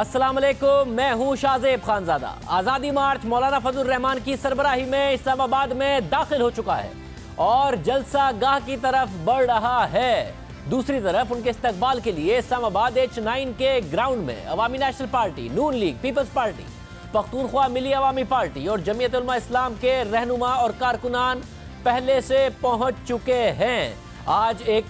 अस्सलाम वालेकुम, मैं हूं शाहजेब खानजादा। आज़ादी मार्च मौलाना फजल रहमान की सरबराही में इस्लामाबाद में दाखिल हो चुका है और जलसा गाह की तरफ बढ़ रहा है। दूसरी तरफ उनके इस्तकबाल के लिए इस्लामाबाद H9 के ग्राउंड में अवामी नेशनल पार्टी, नून लीग, पीपल्स पार्टी, पख्तूनख्वा मिली अवामी पार्टी और जमीयत उलमा इस्लाम के रहनुमा और कारकुनान पहले से पहुंच चुके हैं। आज एक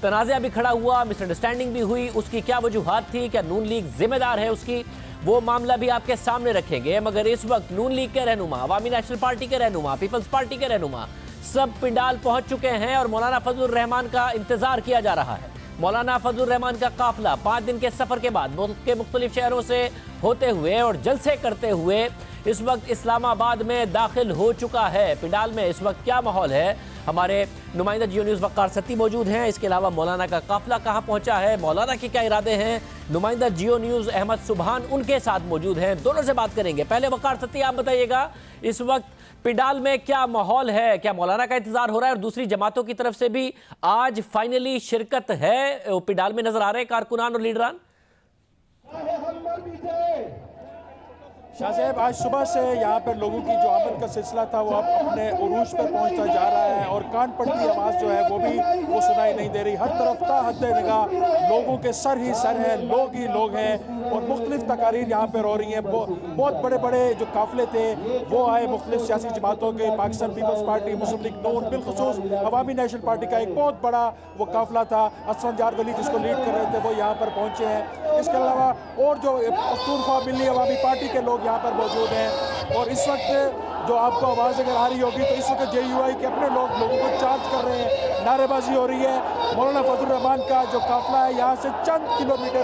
तनाज़ा भी खड़ा हुआ, मिसअंडरस्टैंडिंग भी हुई। उसकी क्या वजूहात थी, क्या नून लीग जिम्मेदार है उसकी, वो मामला भी आपके सामने रखेंगे। मगर इस वक्त नून लीग के रहनुमा, अवामी नेशनल पार्टी के रहनुमा, पीपल्स पार्टी के रहनुमा सब पिंडाल पहुंच चुके हैं और मौलाना फजल रहमान का इंतजार किया जा रहा है। मौलाना फजल रहमान का काफिला 5 दिन के सफर के बाद मुल्क के मुख्तलिफ शहरों से होते हुए और जलसे करते हुए इस वक्त इस्लामाबाद में दाखिल हो चुका है। पिंडाल में इस वक्त क्या माहौल है, हमारे नुमाइंदा जियो न्यूज़ वक़ार सत्ती मौजूद हैं। इसके अलावा मौलाना का काफिला कहाँ पहुंचा है, मौलाना के क्या इरादे हैं, नुमाइंदा जियो न्यूज़ अहमद सुबहान उनके साथ मौजूद हैं। दोनों से बात करेंगे। पहले वक़ार सत्ती, आप बताइएगा इस वक्त पिंडाल में क्या माहौल है, क्या मौलाना का इंतजार हो रहा है और दूसरी जमातों की तरफ से भी आज फाइनली शिरकत है? पिंडाल में नजर आ रहे हैं कारकुनान और लीडरान। शाहजेब, आज सुबह से यहाँ पर लोगों की जो आमद का सिलसिला था वो अब अपने उरूज पर पहुँचता जा रहा है और कान पड़ती आवाज़ जो है वो सुनाई नहीं दे रही। हर तरफ हद निगाह लोगों के सर ही सर हैं, लोग ही लोग हैं और मुख्तलिफ तकारीर यहाँ पर हो रही हैं। बहुत बड़े बड़े जो काफिले थे वो आए मुख्तलिफ सियासी जमातों के, पाकिस्तान पीपल्स पार्टी, मुस्लिम लीग नून, बिलखुसूस अवामी नेशनल पार्टी का एक बहुत बड़ा वो काफिला था। असफंजार वली जिसको लीड कर रहे थे वो यहाँ पर पहुँचे हैं। इसके अलावा और जो पख्तूनख्वा मिली अवामी पार्टी के लोग यहाँ पर मौजूद हैं और इस वक्त जो आपको आवाज़ अगर आ रही होगी तो इस वक्त JUI के अपने लोगों को चार्ज कर रहे हैं, नारेबाजी हो रही है। मौलाना फजल रहमान का जो काफिला है यहाँ से चंद किलोमीटर,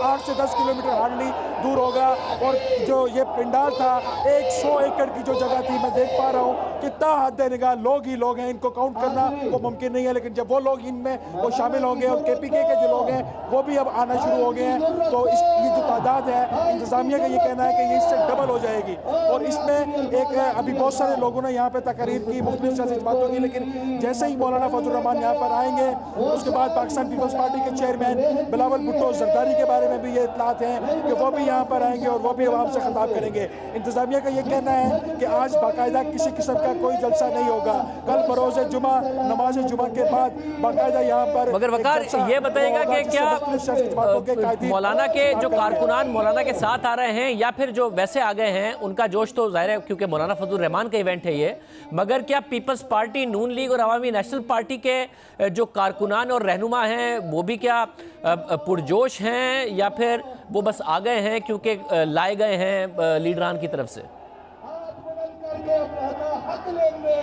8 से 10 किलोमीटर हार्डली दूर होगा और जो ये पिंडाल था 100 एकड़ की जो जगह थी, मैं देख पा रहा हूँ कितना हद निगाह लोग ही लोग हैं। इनको काउंट करना वो मुमकिन नहीं है, लेकिन जब वो लोग इनमें वो शामिल होंगे और KPK के जो लोग हैं वो भी अब आना शुरू हो गए हैं तो ये जो तादाद है इंतज़ामिया का ये कहना है कि ये इससे डबल हो जाएगी। और इसमें एक अभी बहुत सारे लोगों ने यहाँ पे तकरीर की मुख्तलिफ सियासी बातों की, लेकिन जैसे ही मौलाना फजल रहमान यहाँ पर आएंगे उसके बाद पाकिस्तान पीपल्स पार्टी के चेयरमैन बिलावल भुट्टो जरदारी के बारे में भी ये इत्तलात हैं कि वो भी यहाँ पर आएंगे और वो भी आवाम से खिताब करेंगे। इंतज़ामिया का ये कहना है कि आज बाकायदा किसी किस्म का कोई जलसा नहीं होगा। कल बरोज़ जुमा, नमाज जुमा के बाद बाकायदा यहाँ पर। मगर वकार ये बताइएगा कि क्या मौलाना के जो कारकुनान मौलाना के साथ आ रहे हैं या फिर जो वैसे आ गए हैं उनका जोश तो जाहिर है क्योंकि मौलाना फजल रहमान का इवेंट है ये, मगर क्या पीपल्स पार्टी, नून लीग और अवामी नेशनल पार्टी के जो कारकुनान और रहनुमा हैं वो भी क्या पुरजोश हैं या फिर वो बस आ गए हैं क्योंकि लाए गए हैं लीडरान की तरफ से?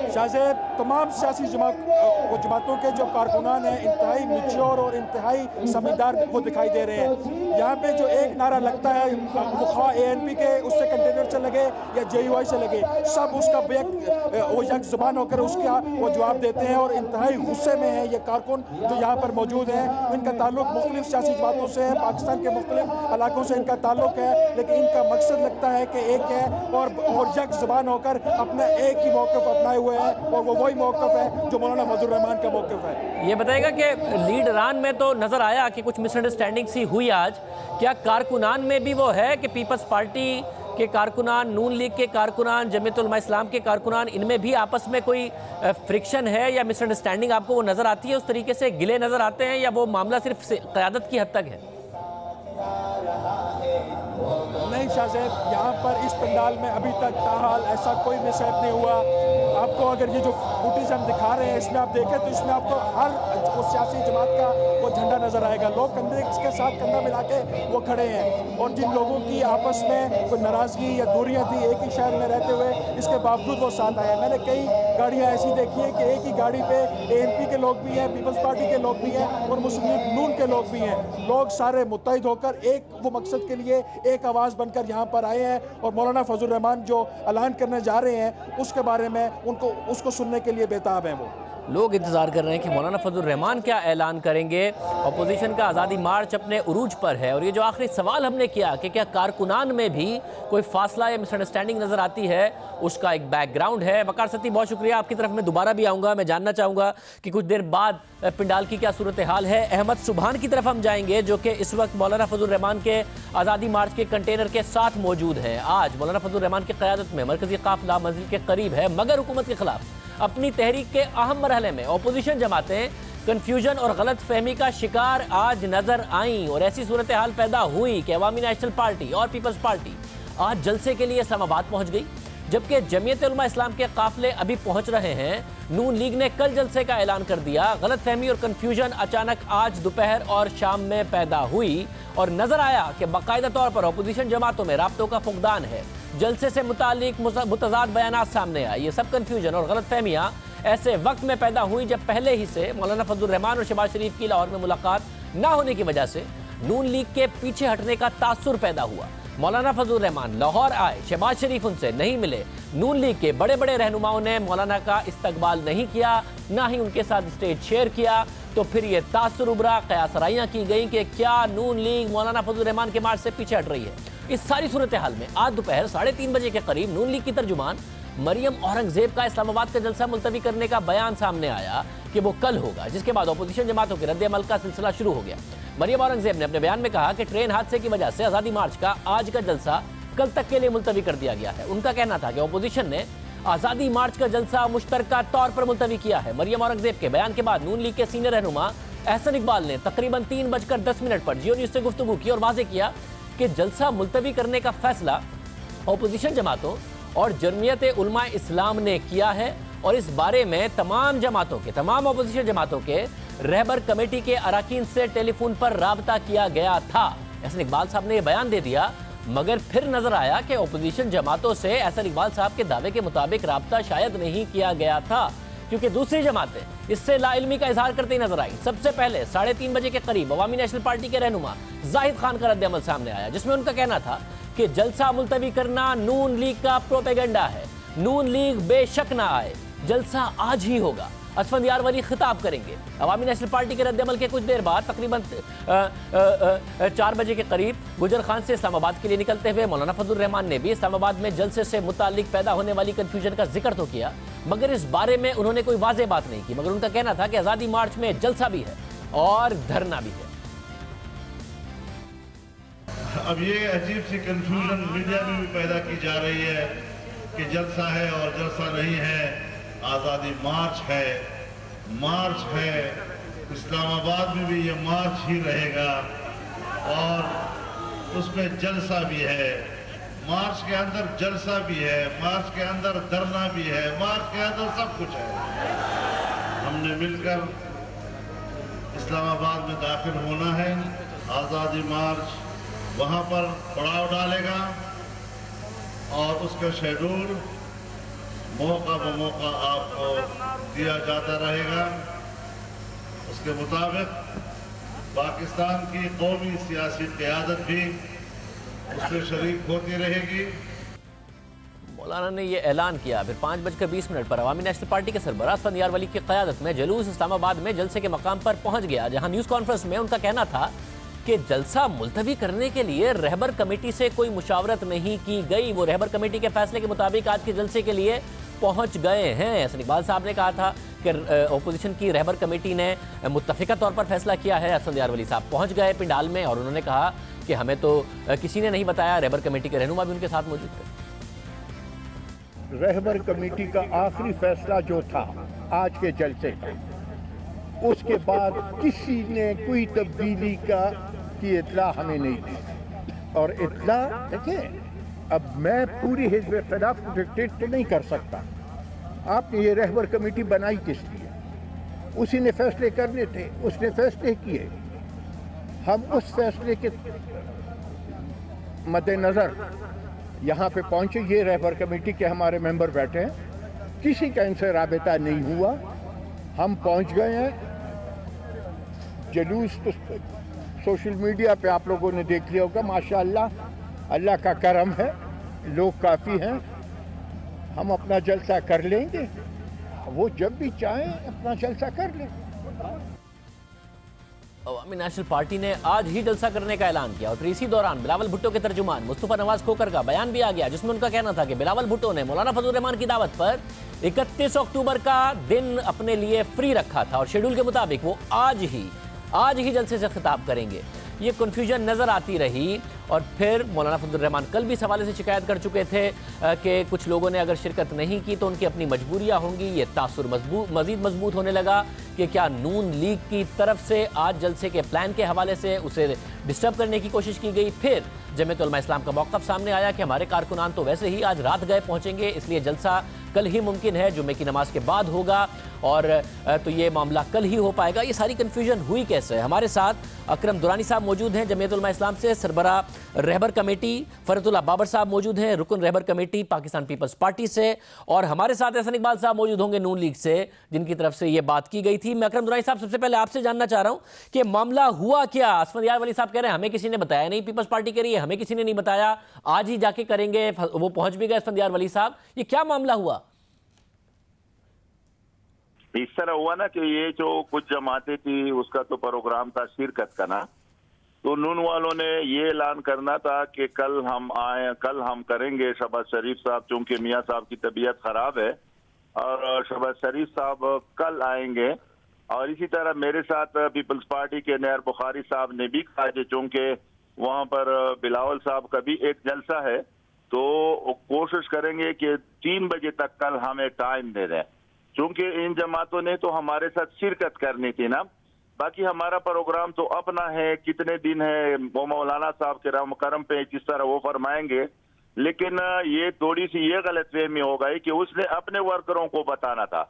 शाहजेब, तमाम सियासी जमातों के जो कारकुनान हैं इंतहाई मैच्योर और इंतहाई समझदार वो दिखाई दे रहे हैं। यहाँ पे जो एक नारा लगता है वो ANP के उससे कंटेनर से लगे या JUI से लगे, सब उसका वो यक ज़ुबान होकर उसका वो जवाब देते हैं और इंतहाई गुस्से में है ये कारकुन जो यहाँ पर मौजूद हैं। इनका ताल्लुक मुख्तलिफ सियासी जमातों से है, पाकिस्तान के मुख्तलिफ इलाकों से इनका ताल्लुक है, लेकिन इनका मकसद लगता है कि एक है और यक ज़ुबान होकर अपना एक ही मौक़िफ़ अपनाए हुए हैं और वो वही मौक़िफ़ है जो मौलाना फजल रहमान का मौक़िफ़ है। ये बताएगा कि लीडरान में तो नज़र आया कि कुछ मिसअंडरस्टैंडिंग सी हुई आज, क्या कारकुनान में भी वो है कि पीपल्स पार्टी के कारकुनान, नून लीग के कारकुनान, जमीयत उलमा इस्लाम के कारकुनान, इनमें भी आपस में कोई फ्रिक्शन है या मिसअंडरस्टैंडिंग आपको वो नज़र आती है, उस तरीके से गिले नज़र आते हैं या वो मामला सिर्फ क़यादत की हद तक है? नहीं शाहजेब, यहाँ पर इस पंडाल में अभी तक ताहाल ऐसा कोई मिसहैप नहीं हुआ। आपको अगर ये जो फुटेज हम दिखा रहे हैं इसमें आप देखें तो इसमें आपको हर सियासी जमात का वो झंडा नजर आएगा। लोग कंधे के साथ कंधा मिला के वो खड़े हैं और जिन लोगों की आपस में कोई नाराजगी या दूरियां थी एक ही शहर में रहते हुए, इसके बावजूद वो साथ आए। मैंने कई गाड़ियाँ ऐसी देखी हैं कि एक ही गाड़ी पे ANP के लोग भी हैं, पीपल्स पार्टी के लोग भी हैं और मुस्लिम लीग नून के लोग भी हैं। लोग सारे मुत्तहिद होकर एक वो मकसद के लिए एक आवाज़ बनकर यहाँ पर आए हैं और मौलाना फजल रहमान जो ऐलान करने जा रहे हैं उसके बारे में उसको सुनने के लिए बेताब हैं वो। लोग इंतजार कर रहे हैं कि मौलाना फजल रहमान क्या ऐलान करेंगे। अपोजिशन का आज़ादी मार्च अपने उरूज पर है और ये जो आखिरी सवाल हमने किया कि क्या कारकुनान में भी कोई फासला या मिसअंडरस्टैंडिंग नजर आती है, उसका एक बैकग्राउंड है। वकार सती, बहुत शुक्रिया, आपकी तरफ मैं दोबारा भी आऊँगा। मैं जानना चाहूँगा कि कुछ देर बाद पिंडाल की क्या सूरत हाल है। अहमद सुबहान की तरफ हम जाएंगे जो कि इस वक्त मौलाना फजल रहमान के आज़ादी मार्च के कंटेनर के साथ मौजूद हैं। आज मौलाना फजल रहमान की क़यादत में मरकजी काफिला मंजिल के करीब है, मगर हुकूमत के खिलाफ अपनी तहरीक के अहम मरहले में अपोजिशन जमातें कन्फ्यूजन और गलत फहमी का शिकार आज नजर आईं और ऐसी सूरत हाल पैदा हुई कि अवामी नेशनल पार्टी और पीपल्स पार्टी आज जलसे के लिए इस्लामाबाद पहुंच गई, जबकि जमीयत उलमा इस्लाम के काफिले अभी पहुंच रहे हैं। नून लीग ने कल जलसे का ऐलान कर दिया। गलत फहमी और कन्फ्यूजन अचानक आज दोपहर और शाम में पैदा हुई और नजर आया कि बाकायदा तौर पर अपोजिशन जमातों में राब्तों का फुकदान है। जलसे से मुतालिक मुतजाद बयानात सामने आए। ये सब कन्फ्यूजन और गलत फहमियाँ ऐसे वक्त में पैदा हुई जब पहले ही से मौलाना फजल रहमान और शहबाज शरीफ की लाहौर में मुलाकात ना होने की वजह से नून लीग के पीछे हटने का तासुर पैदा हुआ। मौलाना फजल रहमान लाहौर आए, शहबाज शरीफ उनसे नहीं मिले। नून लीग के बड़े बड़े रहनुमाओं ने मौलाना का इस्तकबाल नहीं किया, ना ही उनके साथ स्टेज शेयर किया। तो फिर ये तासुर उभरा, कयासराइयाँ की गई कि क्या नून लीग मौलाना फजल रहमान के मार्च से पीछे हट रही है। इस सारी सूरत हाल में आज दोपहर 3:30 बजे के करीब नून लीग की तर्जुमान मरियम औरंगजेब का इस्लामाबाद का जलसा मुलतवी करने का बयान सामने आया कि वो कल होगा, जिसके बाद अपोजिशन जमातों के रद्द अमल का सिलसिला शुरू हो गया। मरियम औरंगजेब ने अपने बयान में कहा कि ट्रेन हादसे की वजह से आज़ादी मार्च का आज का जलसा कल तक के लिए मुलतवी कर दिया गया है। उनका कहना था कि अपोजिशन ने आज़ादी मार्च का जलसा मुश्तरका तौर पर मुलतवी किया है। मरियम औरंगजेब के बयान के बाद नून लीग के सीनियर रहनुमा एहसन इकबाल ने तकरीबन 3:10 पर जियो न्यूज़ से गुफ्तगू की और वाज़ेह किया कि जलसा मुलतवी करने का फैसला अपोजिशन जमातों और जमीयत उलमा इस्लाम ने किया है और इस बारे में तमाम जमातों के, तमाम अपोजिशन जमातों के रहबर कमेटी के अरकान से टेलीफोन पर राबता किया गया था। एहसन इकबाल साहब ने यह बयान दे दिया, मगर फिर नजर आया कि अपोजिशन जमातों से एहसन इकबाल साहब के दावे के मुताबिक राबता शायद नहीं किया गया था, क्योंकि दूसरी जमातें इससे लाइल्मी का इजहार करते ही नजर आई। सबसे पहले 3:30 बजे के करीब अवामी नेशनल पार्टी के रहनुमा जाहिद खान का रद्द-ए-अमल सामने आया, जिसमें उनका कहना था कि जलसा मुलतवी करना नून लीग का प्रोपेगेंडा है। नून लीग बेशक ना आए, जलसा आज ही होगा। असफंदियार वली खिताब करेंगे। अवामी नेशनल पार्टी के रद्द-ए-अमल के कुछ देर बाद तकरीबन 4 बजे के करीब गुजर खान से इस्लामाबाद के लिए निकलते हुए मौलाना फजल रहमान ने भी इस्लामाबाद में जलसे से मुतालिक पैदा होने वाली कन्फ्यूजन का जिक्र तो किया, मगर इस बारे में उन्होंने कोई वाज़ेह बात नहीं की। मगर उनका कहना था कि आज़ादी मार्च में जलसा भी है और धरना भी है। अब ये अजीब सी कंफ्यूजन मीडिया में भी पैदा की जा रही है कि जलसा है और जलसा नहीं है, आज़ादी मार्च है, इस्लामाबाद में भी ये मार्च ही रहेगा और उसमें जलसा भी है। मार्च के अंदर जलसा भी है, मार्च के अंदर धरना भी है, मार्च के अंदर सब कुछ है। हमने मिलकर इस्लामाबाद में दाखिल होना है। आज़ादी मार्च वहाँ पर पड़ाव डालेगा और उसका शेड्यूल मौका ब मौका आपको दिया जाता रहेगा। उसके मुताबिक पाकिस्तान की कौमी सियासी क़यादत भी उसमें शरीक होती रहेगी। मौलाना ने यह ऐलान किया। फिर 5:20 पर अवामी नेशनल पार्टी के सरबराह असफंदियार वली की क़यादत में जुलूस इस्लामाबाद में जलसे के मकाम पर पहुंच गया, जहां न्यूज़ कॉन्फ्रेंस में उनका कहना था कि जलसा मुलतवी करने के लिए रहबर कमेटी से कोई मुशावरत नहीं की गई। वो रहबर कमेटी के फैसले के मुताबिक आज के जलसे के लिए पहुंच गए हैं। एहसन इकबाल साहब ने कहा था कि अपोजिशन की रहबर कमेटी ने मुत्तफ़िक़ा तौर पर फैसला किया है। असफंदियार वली साहब पहुंच गए पिंडाल में और उन्होंने कहा कि हमें तो किसी ने नहीं बताया। रहबर कमेटी के रहनुमा भी उनके साथ मौजूद थे। रहबर कमेटी का आखिरी फैसला जो था आज के जलसे का, उसके बाद किसी ने कोई तब्दीली की इत्तला हमें नहीं दी। और इत्तला देखिए, अब मैं पूरी हिज़्ब इख्तिलाफ को डिक्टेट तो नहीं कर सकता। आपने ये रहबर कमेटी बनाई किस लिए? उसी ने फैसले करने थे, उसने फैसले किए। हम उस फैसले के मद्देनज़र यहाँ पे पहुँचे। ये रहबर कमेटी के हमारे मेंबर बैठे हैं, किसी का इनसे राबता नहीं हुआ। हम पहुँच गए हैं। जुलूस तो सोशल मीडिया पे आप लोगों ने देख लिया होगा। माशाअल्लाह, अल्लाह का करम है, लोग काफ़ी हैं। हम अपना जलसा कर लेंगे वो जब भी चाहें अपना जलसा कर लें। अवामी नेशनल पार्टी ने आज ही जलसा करने का ऐलान किया और फिर इसी दौरान बिलावल भुट्टो के तर्जुमान मुस्तफा नवाज खोकर का बयान भी आ गया, जिसमें उनका कहना था कि बिलावल भुट्टो ने मौलाना फजल रहमान की दावत पर 31 अक्टूबर का दिन अपने लिए फ्री रखा था और शेड्यूल के मुताबिक वो आज ही जलसे से खिताब करेंगे। ये कन्फ्यूजन नजर आती रही और फिर मौलाना फजल रहमान कल भी इस हवाले से शिकायत कर चुके थे कि कुछ लोगों ने अगर शिरकत नहीं की तो उनकी अपनी मजबूरियां होंगी। ये तासुर मजीद मजबूत होने लगा कि क्या नून लीग की तरफ से आज जलसे के प्लान के हवाले से उसे डिस्टर्ब करने की कोशिश की गई। फिर जमीयत उलमा इस्लाम का मौक़िफ़ सामने आया कि हमारे कारकुनान तो वैसे ही आज रात गए पहुंचेंगे, इसलिए जलसा कल ही मुमकिन है, जुम्मे की नमाज के बाद होगा और तो ये मामला कल ही हो पाएगा। ये सारी कन्फ्यूजन हुई कैसे? हमारे साथ अकरम दुरानी साहब मौजूद हैं जमीयत उलमा इस्लाम से, सरबरा रहबर कमेटी फरतुल्लाह बाबर साहब मौजूद हैं, रुकन रहबर कमेटी पाकिस्तान पीपल्स पार्टी से, और हमारे साथ एहसन इकबाल साहब मौजूद होंगे नून लीग से, जिनकी तरफ से ये बात की गई थी। मैं अकरम दुरानी साहब सबसे पहले आपसे जानना चाह रहा हूँ कि मामला हुआ क्या? असफंदियार वली साहब कह रहे हैं हमें किसी ने बताया नहीं, पीपल्स पार्टी कह रही है हमें किसी ने नहीं बताया, आज ही जाके करेंगे, वो पहुंच भी गए असफंदियार वली साहब। ये क्या मामला हुआ? इस तरह हुआ ना कि ये जो कुछ जमातें थी उसका तो प्रोग्राम था शिरकत का ना, तो नून वालों ने ये ऐलान करना था कि कल हम करेंगे। शहबाज शरीफ साहब, चूंकि मियाँ साहब की तबीयत खराब है और शहबाज शरीफ साहब कल आएंगे, और इसी तरह मेरे साथ पीपल्स पार्टी के नैर बुखारी साहब ने भी कहा कि चूंकि वहाँ पर बिलावल साहब का भी एक जलसा है तो कोशिश करेंगे कि 3 बजे तक कल हमें टाइम दे दें, चूंकि इन जमातों ने तो हमारे साथ शिरकत करनी थी ना। बाकी हमारा प्रोग्राम तो अपना है, कितने दिन है वो मौलाना साहब के रहम करम पे जिस तरह वो फरमाएंगे, लेकिन ये थोड़ी सी ये गलतफहमी हो गई कि उसने अपने वर्करों को बताना था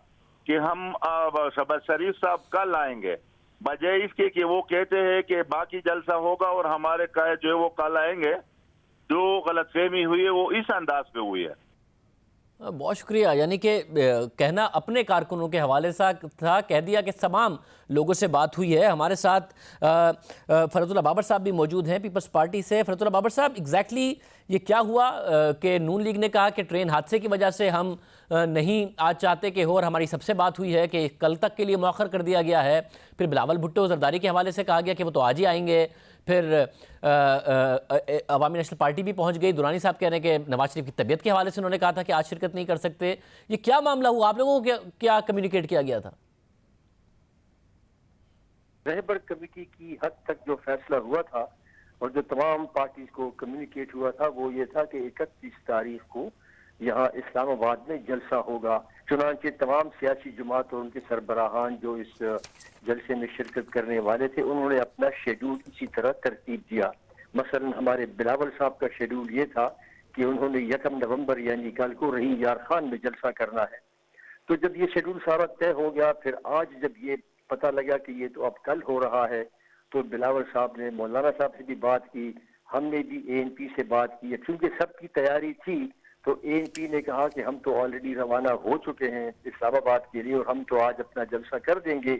कि हम शहबाज शरीफ साहब कल आएंगे, बजाय इसके कि वो कहते हैं कि बाकी जलसा होगा और हमारे जो है वो कल आएंगे। जो गलतफहमी हुई है वो इस अंदाज पे हुई है। बहुत शुक्रिया। यानी कि कहना अपने कारकुनों के हवाले से था, कह दिया कि तमाम लोगों से बात हुई है। हमारे साथ फरतुल्लाह बाबर साहब भी मौजूद हैं पीपल्स पार्टी से। फरतुल्लाह बाबर साहब, एग्जैक्टली ये क्या हुआ कि नून लीग ने कहा कि ट्रेन हादसे की वजह से हम नहीं आज चाहते कि हो, और हमारी सबसे बात हुई है कि कल तक के लिए मौखर कर दिया गया है। फिर बिलावल भुट्टो जरदारी के हवाले से कहा गया कि वो तो आज ही आएंगे। फिर अवामी नेशनल पार्टी भी पहुंच गई। दुरानी साहब कह रहे हैं कि नवाज शरीफ की तबीयत के हवाले से उन्होंने कहा था कि आज शिरकत नहीं कर सकते। ये क्या मामला हुआ? आप लोगों को क्या कम्युनिकेट किया गया था? रहबर कमेटी की हद तक जो फैसला हुआ था और जो तमाम पार्टीज को कम्युनिकेट हुआ था वो ये था कि 31 तारीख को यहाँ इस्लामाबाद में जलसा होगा। चुनांचे तमाम सियासी जमात और उनके सरबराहान जो इस जलसे में शिरकत करने वाले थे उन्होंने अपना शेड्यूल इसी तरह तरतीब दिया। मसलन हमारे बिलावल साहब का शेड्यूल ये था कि उन्होंने 1 नवंबर यानी कल को रहीम यार खान में जलसा करना है। तो जब ये शेड्यूल सारा तय हो गया, फिर आज जब ये पता लगा कि ये तो अब कल हो रहा है, तो बिलावल साहब ने मौलाना साहब से भी बात की, हमने भी ANP से बात की। क्योंकि सबकी तैयारी थी तो ANP ने कहा कि हम तो ऑलरेडी रवाना हो चुके हैं इस्लामाबाद के लिए और हम तो आज अपना जलसा कर देंगे।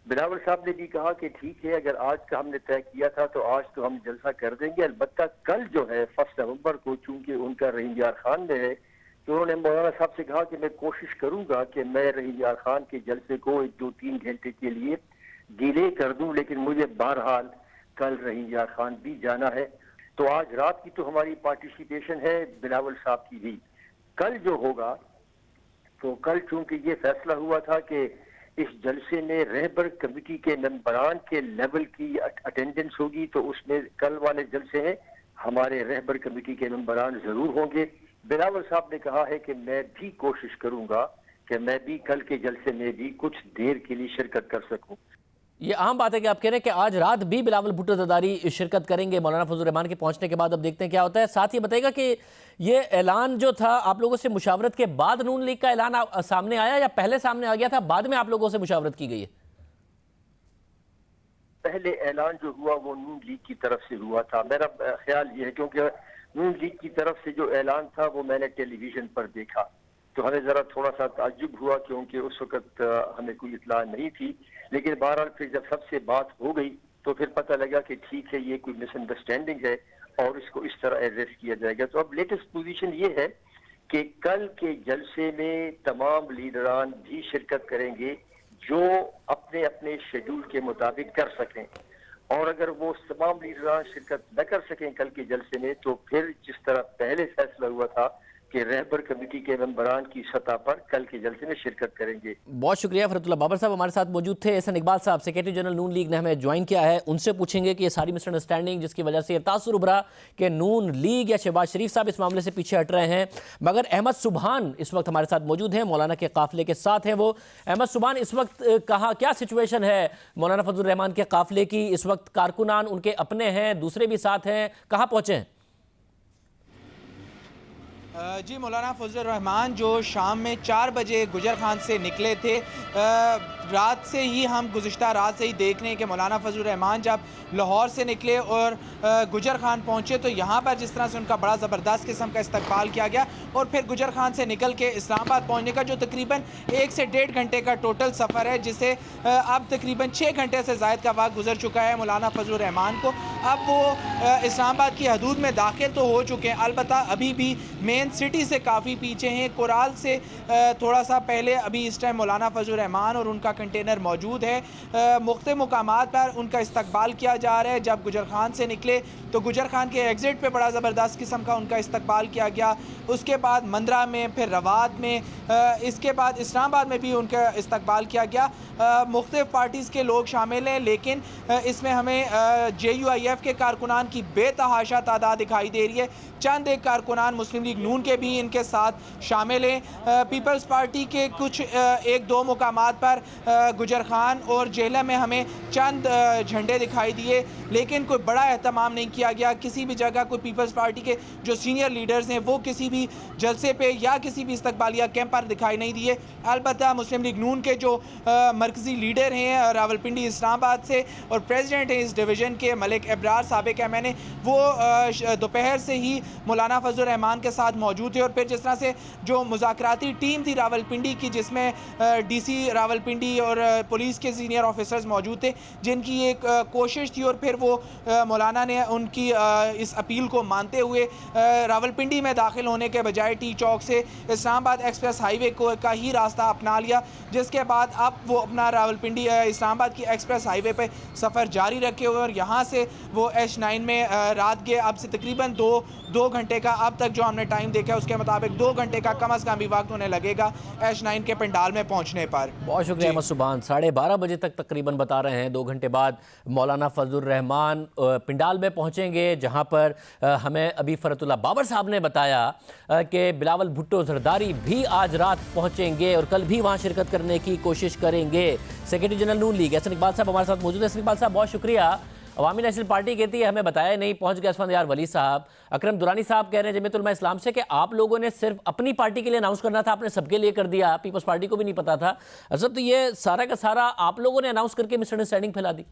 बिलावल साहब ने भी कहा कि ठीक है, अगर आज का हमने तय किया था तो आज तो हम जलसा कर देंगे, अलबत्ता कल जो है 1 नवंबर को चूंकि उनका रहीम यार खान में है, तो उन्होंने मौलाना साहब से कहा कि मैं कोशिश करूंगा कि मैं रहीम यार खान के जलसे को 1-2-3 घंटे के लिए डिले कर दूं, लेकिन मुझे बहरहाल कल रहीम यार खान भी जाना है। तो आज रात की तो हमारी पार्टिसिपेशन है, बिलावल साहब की भी। कल जो होगा तो कल चूंकि ये फैसला हुआ था कि इस जलसे में रहबर कमेटी के मेंबरान के लेवल की अटेंडेंस होगी, तो उसमें कल वाले जलसे हैं हमारे रहबर कमेटी के मेंबरान जरूर होंगे। बिलावल साहब ने कहा है कि मैं भी कोशिश करूंगा कि मैं भी कल के जलसे में भी कुछ देर के लिए शिरकत कर सकूं। ये आम बात है कि आप कह रहे हैं कि आज रात भी बिलावल भुट्टो जरदारी शिरकत करेंगे मौलाना फजल रहमान के पहुंचने के बाद। अब देखते हैं क्या होता है। साथ ही बताइएगा कि ये ऐलान जो था आप लोगों से मुशावरत के बाद नून लीग का ऐलान सामने आया या पहले सामने आ गया था, बाद में आप लोगों से मुशावरत की गई है? पहले ऐलान जो हुआ वो नून लीग की तरफ से हुआ था। मेरा ख्याल ये है क्योंकि नून लीग की तरफ से जो ऐलान था वो मैंने टेलीविजन पर देखा, तो हमें जरा थोड़ा सा ताज्जुब हुआ क्योंकि उस वक्त हमें कोई इत्तला नहीं थी। लेकिन बहरहाल फिर जब सबसे बात हो गई तो फिर पता लगा कि ठीक है, ये कोई मिसअंडरस्टैंडिंग है और इसको इस तरह एड्रेस किया जाएगा। तो अब लेटेस्ट पोजीशन ये है कि कल के जलसे में तमाम लीडरान भी शिरकत करेंगे जो अपने अपने शेड्यूल के मुताबिक कर सकें, और अगर वो तमाम लीडरान शिरकत न कर सकें कल के जलसे में, तो फिर जिस तरह पहले फैसला हुआ था कि रहबर कमेटी के मेंबरान की सतह पर कल के जलसे में शिरकत करेंगे। बहुत शुक्रिया फरतुल्लाह बाबर साहब हमारे साथ मौजूद थे। एहसन इकबाल साहब सेक्रेटरी जनरल नून लीग ने हमें ज्वाइन किया है, उनसे पूछेंगे कि ये सारी मिसअंडरस्टैंडिंग जिसकी वजह से तासुर उभरा कि नून लीग या शहबाज शरीफ साहब इस मामले से पीछे हट रहे हैं। मगर अहमद सुबहान इस वक्त हमारे साथ मौजूद हैं, मौलाना के काफिले के साथ हैं वो। अहमद सुबहान, इस वक्त कहाँ क्या सिचुएशन है मौलाना फजलुर रहमान के काफिले की? इस वक्त कारकुनान उनके अपने हैं, दूसरे भी साथ हैं, कहाँ पहुंचे हैं? जी, मौलाना फजलुर रहमान जो शाम में 4 बजे गुजर खान से निकले थे, रात से ही हम गुज़िश्ता रात से ही देख रहे हैं कि मौलाना फजलुर रहमान जब लाहौर से निकले और गुजर खान पहुंचे तो यहाँ पर जिस तरह से उनका बड़ा ज़बरदस्त किस्म का इस्तकबाल किया गया, और फिर गुजर खान से निकल के इस्लामाबाद पहुँचने का जो तकरीबन 1 से 1.5 घंटे का टोटल सफ़र है, जिसे अब तकरीबन 6 घंटे से ज़ायद का वक्त गुजर चुका है मौलाना फजलुर रहमान को। अब वो इस्लामाबाद की हदूद में दाखिल तो हो चुके हैं, अलबत्ता अभी भी मेन सिटी से काफ़ी पीछे हैं। कोराल से थोड़ा सा पहले अभी इस टाइम मौलाना फजलुर रहमान और उनका कंटेनर मौजूद है। मुख्तलिफ मुकामात पर उनका इस्तकबाल किया जा रहा है। जब गुजर खान से निकले तो गुजर खान के एग्ज़िट पे बड़ा ज़बरदस्त किस्म का उनका इस्तकबाल किया गया, उसके बाद मंदरा में, फिर रवात में, इसके बाद इस्लामाबाद में भी उनका इस्तकबाल किया गया। मुख्तलिफ पार्टीज़ के लोग शामिल हैं, लेकिन इसमें हमें JUIF के कारकुनान की बेतहाशा तादाद दिखाई दे रही है। चंद एक कारकुनान मुस्लिम लीग नून के भी इनके साथ शामिल हैं। पीपल्स पार्टी के कुछ 1-2 मुकामात पर गुजर खान और जेला में हमें चंद झंडे दिखाई दिए, लेकिन कोई बड़ा एहतमाम नहीं किया गया। किसी भी जगह कोई पीपल्स पार्टी के जो सीनियर लीडर्स हैं वो किसी भी जलसे पे या किसी भी इस्तकबालिया कैंप पर दिखाई नहीं दिए। अलबत्ता मुस्लिम लीग नून के जो मरकज़ी लीडर हैं रावलपिंडी इस्लामाबाद से और प्रेसिडेंट हैं इस डिवीज़न के मलिक इब्रार साबिक एमएनए, वो दोपहर से ही मौलाना फजलुर रहमान के साथ मौजूद थे। और फिर जिस तरह से जो मुज़ाकराती टीम थी रावलपिंडी की, जिसमें DC रावलपिंडी और पुलिस के सीनियर ऑफिसर्स मौजूद थे, जिनकी एक कोशिश थी, और फिर वो मौलाना ने उनकी इस अपील को मानते हुए रावलपिंडी में दाखिल होने के बजाय टी चौक से इस्लामाबाद एक्सप्रेस हाईवे का ही रास्ता अपना लिया, जिसके बाद अब वो अपना रावलपिंडी इस्लामाबाद की एक्सप्रेस हाईवे पे सफ़र जारी रखे हुए, और यहाँ से वो H9 में रात के अब से तकरीबन 2 घंटे का, अब तक जो हमने टाइम देखा है उसके मुताबिक 2 घंटे का कम अज़ कम भी वक्त उन्हें लगेगा H9 के पंडाल में पहुँचने पर। बहुत शुक्रिया अहमद सुबहान। 12:30 बजे तक तकरीबन बता रहे हैं, 2 घंटे बाद मौलाना फजलुर रहमान पंडाल में पहुंचेंगे, जहां पर हमें अभी फरतुल्लाह बाबर साहब ने बताया कि बिलावल भुट्टो जरदारी भी आज रात पहुंचेंगे और कल भी वहां शिरकत करने की कोशिश करेंगे। सेक्रेटरी जनरल नून लीग एहसन इकबाल साहब हमारे साथ मौजूद है। एहसन इकबाल साहब, बहुत शुक्रिया। अवामी नेशनल पार्टी कहती है हमें बताया नहीं, पहुंच गए असफंदयार वली साहब। अकरम दुरानी साहब कह रहे हैं जमीयत उलमा इस्लाम से कि आप लोगों ने सिर्फ अपनी पार्टी के लिए अनाउंस करना था, आपने सबके लिए कर दिया, पीपल्स पार्टी को भी नहीं पता था। असद, तो ये सारा का सारा आप लोगों ने अनाउंस करके मिसअंडरस्टैंडिंग फैला दी।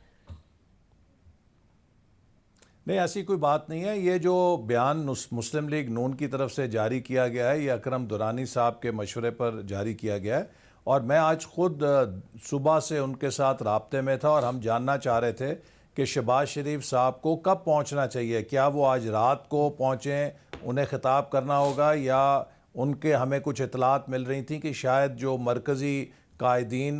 नहीं, ऐसी कोई बात नहीं है। ये जो बयान मुस्लिम लीग नून की तरफ से जारी किया गया है, ये अकरम दुरानी साहब के मशवरे पर जारी किया गया है, और मैं आज खुद सुबह से उनके साथ राब्ते में था और हम जानना चाह रहे थे कि शहबाज शरीफ साहब को कब पहुंचना चाहिए। क्या वो आज रात को पहुंचें, उन्हें ख़िताब करना होगा, या उनके हमें कुछ इतलात मिल रही थी कि शायद जो मरकज़ी कायदीन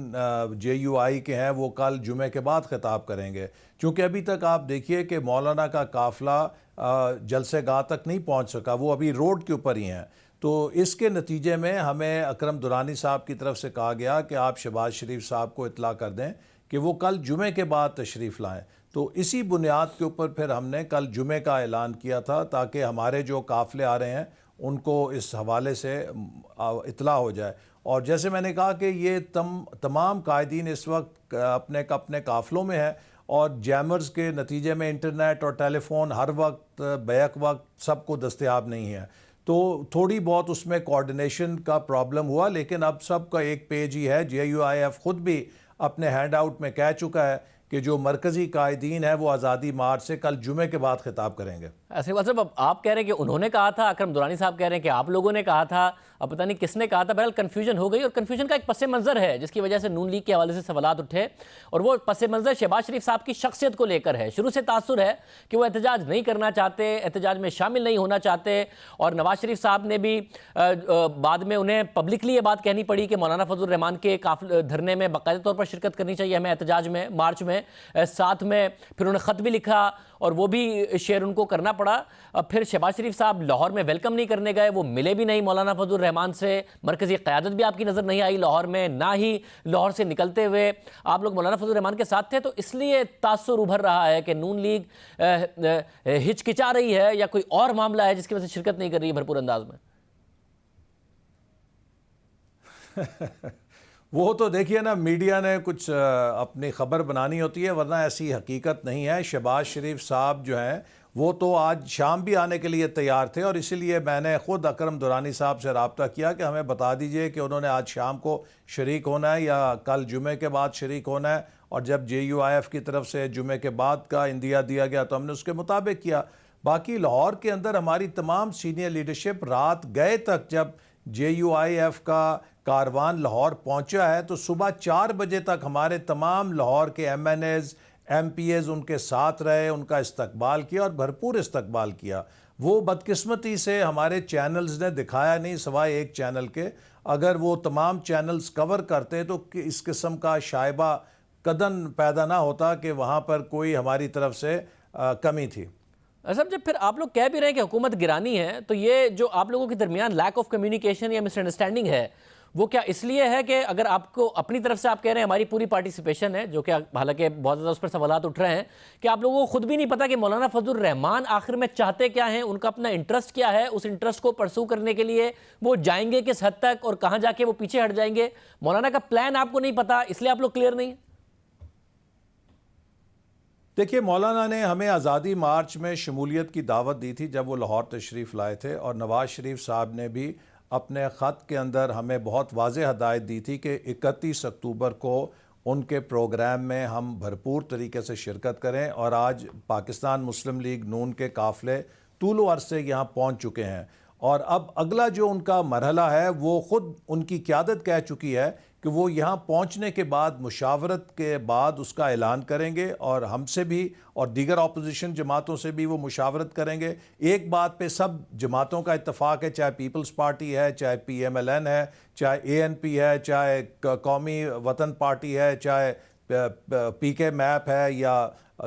JUI के हैं वो कल जुमे के बाद ख़िताब करेंगे। क्योंकि अभी तक आप देखिए कि मौलाना का काफ़िला जलसेगाह तक नहीं पहुंच सका, वो अभी रोड के ऊपर ही हैं। तो इसके नतीजे में हमें अकरम दुरानी साहब की तरफ से कहा गया कि आप शहबाज शरीफ साहब को इतला कर दें कि वो कल जुमे के बाद तशरीफ़ लाएं। तो इसी बुनियाद के ऊपर फिर हमने कल जुमे का ऐलान किया था, ताकि हमारे जो काफ़िले आ रहे हैं उनको इस हवाले से इतला हो जाए। और जैसे मैंने कहा कि ये तमाम कायदीन इस वक्त अपने काफ़िलों में है, और जैमर्स के नतीजे में इंटरनेट और टेलीफोन हर वक्त बैक वक्त सबको दस्तयाब नहीं है। तो थोड़ी बहुत उसमें कोऑर्डिनेशन का प्रॉब्लम हुआ, लेकिन अब सबका एक पेज ही है। JUIF ख़ुद भी अपने हैंड आउट में कह चुका है कि जो मरकज़ी कायदीन है वो आज़ादी मार्च से कल जुमे के बाद खिताब करेंगे। ऐसे बात साहब, अब आप कह रहे हैं कि उन्होंने कहा था, अकरम दुरानी साहब कह रहे हैं कि आप लोगों ने कहा था, अब पता नहीं किसने कहा था। बहरहाल कन्फ्यूजन हो गई और कन्फ्यूजन का एक पस मंज़र है जिसकी वजह से नून लीग के हवाले से सवालात उठे, और वो पस मंज़र शहबाज शरीफ साहब की शख्सियत को लेकर है। शुरू से तासुर है कि वो एहतजाज नहीं करना चाहते, एहतजाज में शामिल नहीं होना चाहते, और नवाज शरीफ साहब ने भी बाद में उन्हें पब्लिकली ये बात कहनी पड़ी कि मौलाना फजल रहमान के धरने में बाकायदा तौर पर शिरकत करनी चाहिए हमें, एहतजाज में, मार्च में। साथ में फिर उन्होंने ख़त भी लिखा और वो भी शेयर उनको करना पड़ा। फिर शहबाज शरीफ साहब लाहौर में वेलकम नहीं करने गए, वो मिले भी नहीं मौलाना फजल रहमान से, मरकज़ी क़यादत भी आपकी नज़र नहीं आई लाहौर में, ना ही लाहौर से निकलते हुए आप लोग मौलाना फजल रहमान के साथ थे। तो इसलिए तासुर उभर रहा है कि नून लीग हिचकिचा रही है या कोई और मामला है जिसकी वजह से शिरकत नहीं कर रही है भरपूर अंदाज में। वो तो देखिए ना, मीडिया ने कुछ अपनी ख़बर बनानी होती है, वरना ऐसी हकीकत नहीं है। शहबाज शरीफ साहब जो हैं वो तो आज शाम भी आने के लिए तैयार थे, और इसीलिए मैंने ख़ुद अकरम दुरानी साहब से रब्ता किया कि हमें बता दीजिए कि उन्होंने आज शाम को शरीक होना है या कल जुमे के बाद शरीक होना है। और जब JUIF की तरफ से जुमे के बाद का इंदिया दिया गया तो हमने उसके मुताबिक किया। बाकी लाहौर के अंदर हमारी तमाम सीनियर लीडरशिप रात गए तक, जब JUIF का कारवान लाहौर पहुंचा है तो सुबह 4 बजे तक हमारे तमाम लाहौर के MNAs MPAs उनके साथ रहे, उनका इस्तकबाल किया और भरपूर इस्तकबाल किया। वो बदकिस्मती से हमारे चैनल्स ने दिखाया नहीं, सिवाय एक चैनल के। अगर वो तमाम चैनल्स कवर करते तो इस किस्म का शायबा कदन पैदा ना होता कि वहाँ पर कोई हमारी तरफ से कमी थी। सब जब फिर आप लोग कह भी रहे हैं कि हुकूमत गिरानी है, तो ये जो आप लोगों के दरमियान लैक ऑफ कम्युनिकेशन या मिसअंडरस्टैंडिंग है, वो क्या इसलिए है कि अगर आपको अपनी तरफ से आप कह रहे हैं हमारी पूरी पार्टिसिपेशन है, जो कि हालांकि बहुत ज़्यादा उस पर सवालात उठ रहे हैं कि आप लोगों को खुद भी नहीं पता कि मौलाना फजल रहमान आखिर में चाहते क्या हैं, उनका अपना इंटरेस्ट क्या है, उस इंटरेस्ट को परसू करने के लिए वो जाएंगे किस हद तक और कहाँ जाके वो पीछे हट जाएंगे, मौलाना का प्लान आपको नहीं पता, इसलिए आप लोग क्लियर नहीं। देखिए, मौलाना ने हमें आज़ादी मार्च में शमूलियत की दावत दी थी जब वो लाहौर तशरीफ़ लाए थे, और नवाज़ शरीफ साहब ने भी अपने ख़त के अंदर हमें बहुत वाज़ेह हदायत दी थी कि 31 अक्टूबर को उनके प्रोग्राम में हम भरपूर तरीके से शिरकत करें। और आज पाकिस्तान मुस्लिम लीग नून के काफ़िले तूलो अर्ज़ से यहाँ पहुँच चुके हैं, और अब अगला जो उनका मरहला है वो ख़ुद उनकी क़यादत कह चुकी है कि वो यहाँ पहुँचने के बाद मुशावरत के बाद उसका ऐलान करेंगे, और हमसे भी और दीगर अपोजिशन जमातों से भी वो मुशावरत करेंगे। एक बात पे सब जमातों का इत्तफ़ाक़ है, चाहे पीपल्स पार्टी है, चाहे PMLN है, चाहे ANP है, चाहे कौमी वतन पार्टी है, चाहे PK मैप है या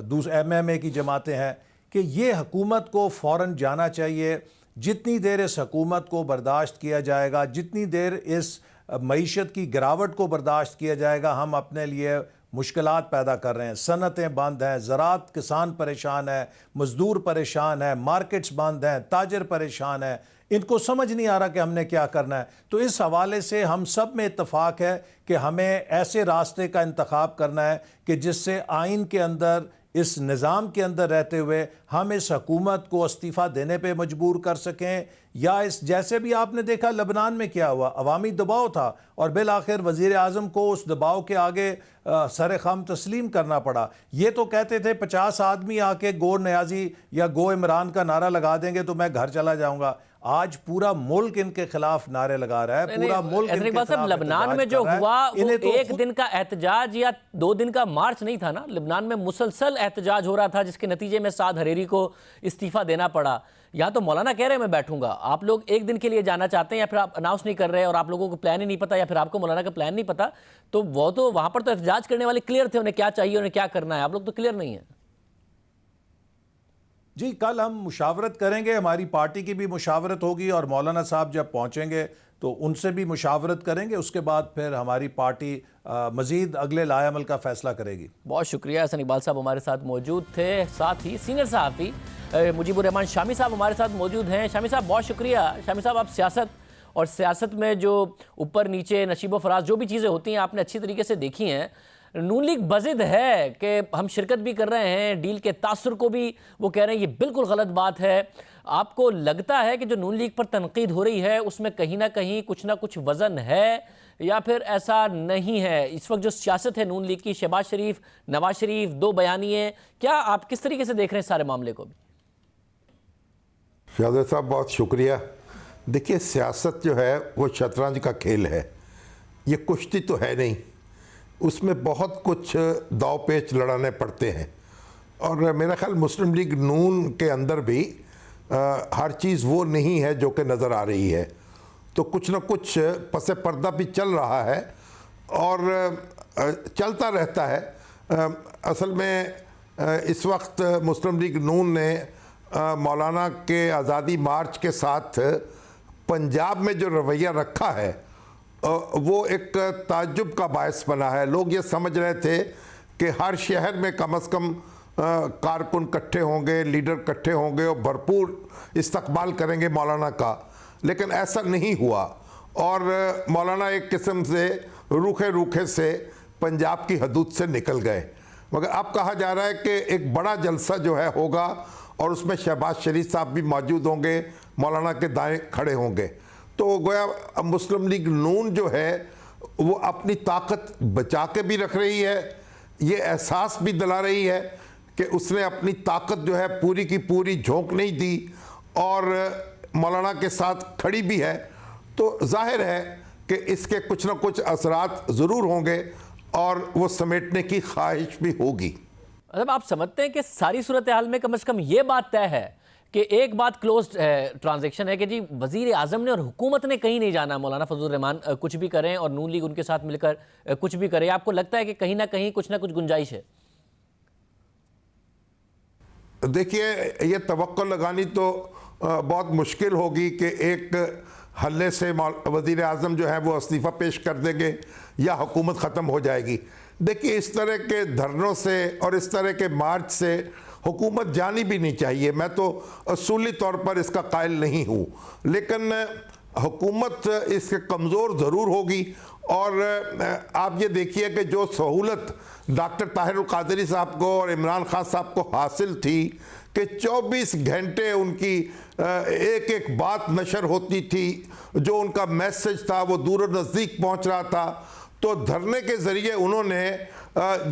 दूसरे MMA की जमातें हैं, कि ये हुकूमत को फ़ौरन जाना चाहिए। जितनी देर इस हुकूमत को बर्दाश्त किया जाएगा, जितनी देर इस मईशत की गिरावट को बर्दाश्त किया जाएगा, हम अपने लिए मुश्किलात पैदा कर रहे हैं। सनतें बंद हैं, ज़राअत किसान परेशान है, मज़दूर परेशान है, मार्केट्स बंद हैं, ताजर परेशान है, इनको समझ नहीं आ रहा कि हमने क्या करना है। तो इस हवाले से हम सब में इत्तफ़ाक़ है कि हमें ऐसे रास्ते का इंतखाब करना है कि जिससे आइन के अंदर, इस निज़ाम के अंदर रहते हुए हम इस हुकूमत को इस्तीफ़ा देने पे मजबूर कर सकें, या इस जैसे भी आपने देखा लबनान में क्या हुआ, अवामी दबाव था और बिल आखिर वज़ीर आज़म को उस दबाव के आगे सर ख़म तस्लीम करना पड़ा। ये तो कहते थे 50 आदमी आके गो नियाज़ी या गो इमरान का नारा लगा देंगे तो मैं घर चला जाऊँगा। आज पूरा मुल्क इनके खिलाफ नारे लगा रहा है, पूरा मुल्क इनके खिलाफ। लबनान में जो हुआ वो एक दिन का एहतजाज या 2 दिन का मार्च नहीं था ना, लबनान में मुसलसल एहतजाज हो रहा था जिसके नतीजे में साद हरीरी को इस्तीफा देना पड़ा। यहाँ तो मौलाना कह रहे हैं मैं बैठूंगा, आप लोग एक दिन के लिए जाना चाहते हैं या फिर आप अनाउंस नहीं कर रहे और आप लोगों को प्लान ही नहीं पता, या फिर आपको मौलाना का प्लान नहीं पता, तो वो तो वहां पर तो एहतजाज करने वाले क्लियर थे, उन्हें क्या चाहिए, उन्हें क्या करना है। आप लोग तो क्लियर नहीं है। जी, कल हम मुशावरत करेंगे, हमारी पार्टी की भी मुशावरत होगी और मौलाना साहब जब पहुँचेंगे तो उनसे भी मुशावरत करेंगे। उसके बाद फिर हमारी पार्टी मज़ीद अगले लाएअमल का फ़ैसला करेगी। बहुत शुक्रिया। हसन इकबाल साहब हमारे साथ मौजूद थे, साथ ही सीनियर सहाफ़ी मुजीबुर रहमान शामी साहब हमारे साथ मौजूद हैं। शामी साहब बहुत शुक्रिया। शामी साहब, आप सियासत में जो ऊपर नीचे नशीबो फराज जो भी चीज़ें होती हैं आपने अच्छी तरीके से देखी हैं। नून लीग बज़िद है कि हम शिरकत भी कर रहे हैं, डील के तासुर को भी वो कह रहे हैं ये बिल्कुल गलत बात है। आपको लगता है कि जो नून लीग पर तनकीद हो रही है उसमें कहीं ना कहीं कुछ ना कुछ वज़न है या फिर ऐसा नहीं है? इस वक्त जो सियासत है नून लीग की, शहबाज शरीफ, नवाज शरीफ, 2 बयानिए, क्या आप किस तरीके से देख रहे हैं सारे मामले को भी? शाहज़ाद साहब बहुत शुक्रिया। देखिए, सियासत जो है वो शतरंज का खेल है, ये कुश्ती तो है नहीं, उसमें बहुत कुछ दाव पेच लड़ाने पड़ते हैं। और मेरा ख्याल मुस्लिम लीग नून के अंदर भी हर चीज़ वो नहीं है जो कि नज़र आ रही है, तो कुछ ना कुछ पसे पर्दा भी चल रहा है और चलता रहता है। असल में इस वक्त मुस्लिम लीग नून ने मौलाना के आज़ादी मार्च के साथ पंजाब में जो रवैया रखा है वो एक ताज्जुब का बायस बना है। लोग ये समझ रहे थे कि हर शहर में कम से कम कारकुन इकट्ठे होंगे, लीडर इकट्ठे होंगे और भरपूर इस्तकबाल करेंगे मौलाना का, लेकिन ऐसा नहीं हुआ और मौलाना एक किस्म से रूखे रूखे से पंजाब की हदूद से निकल गए। मगर अब कहा जा रहा है कि एक बड़ा जलसा जो है होगा और उसमें शहबाज शरीफ साहब भी मौजूद होंगे, मौलाना के दाएं खड़े होंगे। तो गोया मुस्लिम लीग नून जो है वो अपनी ताकत बचा के भी रख रही है, ये एहसास भी दिला रही है कि उसने अपनी ताकत जो है पूरी की पूरी झोंक नहीं दी और मौलाना के साथ खड़ी भी है। तो जाहिर है कि इसके कुछ ना कुछ असरात ज़रूर होंगे और वो समेटने की ख्वाहिश भी होगी। मतलब आप समझते हैं कि सारी सूरत हाल में कम से कम ये बात तय है कि एक बात क्लोज ट्रांजैक्शन है कि जी वजीर आजम ने और हुकूमत ने कहीं नहीं जाना, मौलाना फजलुर रहमान कुछ भी करें और नून लीग उनके साथ मिलकर कुछ भी करे। आपको लगता है कि कहीं ना कहीं कुछ ना कुछ गुंजाइश है? देखिए, ये तवक्को लगानी तो बहुत मुश्किल होगी कि एक हल्ले से वज़ीर आज़म जो है वो इस्तीफ़ा पेश कर देंगे या हुकूमत ख़त्म हो जाएगी। देखिए, इस तरह के धरनों से और इस तरह के मार्च से हुकूमत जानी भी नहीं चाहिए। मैं तो असूली तौर पर इसका कायल नहीं हूँ, लेकिन हुकूमत इसके कमज़ोर ज़रूर होगी। और आप ये देखिए कि जो सहूलत डॉक्टर ताहिरुल क़ादरी साहब को और इमरान खान साहब को हासिल थी कि 24 घंटे उनकी एक एक बात नशर होती थी, जो उनका मैसेज था वो दूर नज़दीक पहुँच रहा था। तो धरने के ज़रिए उन्होंने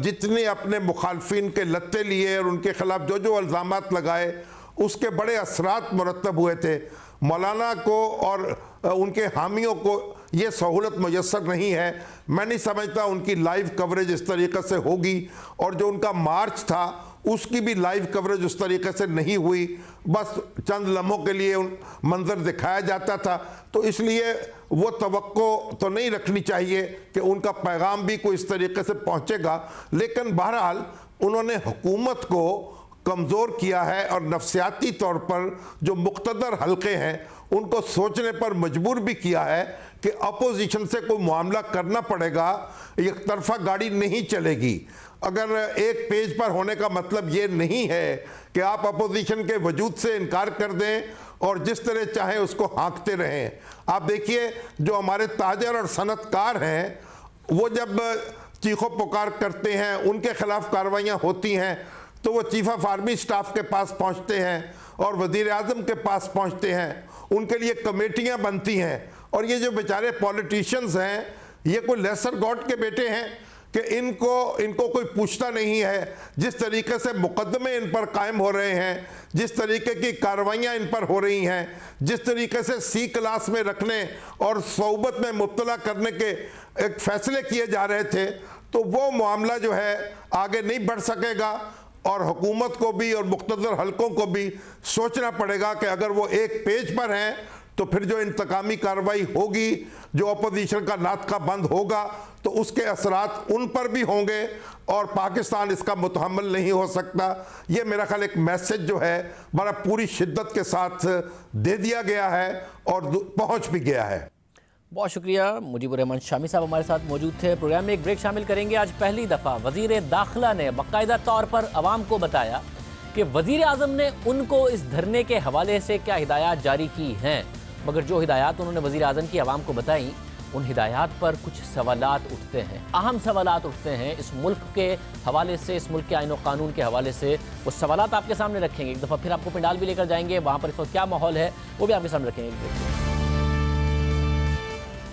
जितने अपने मुखालफिन के लत्ते लिए और उनके ख़िलाफ़ जो जो इल्ज़ामात लगाए उसके बड़े असरात मुरतब हुए थे। मौलाना को और उनके हामियों को ये सहूलत मुयस्सर नहीं है। मैं नहीं समझता उनकी लाइव कवरेज इस तरीक़े से होगी और जो उनका मार्च था उसकी भी लाइव कवरेज उस तरीके से नहीं हुई, बस चंद लम्हों के लिए मंजर दिखाया जाता था। तो इसलिए वो तवक्को तो नहीं रखनी चाहिए कि उनका पैगाम भी कोई इस तरीके से पहुंचेगा। लेकिन बहरहाल उन्होंने हुकूमत को कमज़ोर किया है और नफसियाती तौर पर जो मुक़्तदर हल्के हैं उनको सोचने पर मजबूर भी किया है कि अपोजिशन से कोई मामला करना पड़ेगा, एक तरफा गाड़ी नहीं चलेगी। अगर एक पेज पर होने का मतलब ये नहीं है कि आप अपोजिशन के वजूद से इनकार कर दें और जिस तरह चाहे उसको हाँकते रहें। आप देखिए, जो हमारे ताजर और सनतकार हैं वो जब चीखो पुकार करते हैं, उनके खिलाफ कार्रवाइयाँ होती हैं तो वो चीफ ऑफ आर्मी स्टाफ के पास पहुँचते हैं और वज़ीर आज़म के पास पहुँचते हैं, उनके लिए कमेटियाँ बनती हैं। और ये जो बेचारे पॉलिटिशियंस हैं ये कोई लेसर गॉड के बेटे हैं कि इनको कोई पूछता नहीं है। जिस तरीके से मुकदमे इन पर कायम हो रहे हैं, जिस तरीके की कार्रवाइयाँ इन पर हो रही हैं, जिस तरीके से सी क्लास में रखने और सौबत में मुब्तला करने के एक फैसले किए जा रहे थे, तो वो मामला जो है आगे नहीं बढ़ सकेगा और हुकूमत को भी और मुख्तदर हलकों को भी सोचना पड़ेगा कि अगर वो एक पेज पर हैं तो फिर जो इंतकामी कार्रवाई होगी, जो अपोजिशन का नातका बंद होगा, तो उसके असरात उन पर भी होंगे और पाकिस्तान इसका मुतहम्मिल नहीं हो सकता। ये मेरा ख्याल एक मैसेज जो है बड़ा पूरी शिद्दत के साथ दे दिया गया है और पहुंच भी गया है। बहुत शुक्रिया। मुजीबुर रहमान शामी साहब हमारे साथ मौजूद थे। प्रोग्राम में एक ब्रेक शामिल करेंगे। आज पहली दफ़ा वज़ीर दाखिला ने बाकायदा तौर पर अवाम को बताया कि वज़ीर आज़म ने उनको इस धरने के हवाले से क्या हिदायत जारी की हैं, मगर जो हिदायत उन्होंने वज़ीर आज़म की आवाम को बताई उन हिदायत पर कुछ सवालात उठते हैं, अहम सवालात उठते हैं इस मुल्क के हवाले से, इस मुल्क के आईन और कानून के हवाले से। वो सवालात आपके सामने रखेंगे। एक दफ़ा फिर आपको पिंडाल भी लेकर जाएंगे, वहाँ पर इस वक्त क्या माहौल है वो भी आपके सामने रखेंगे।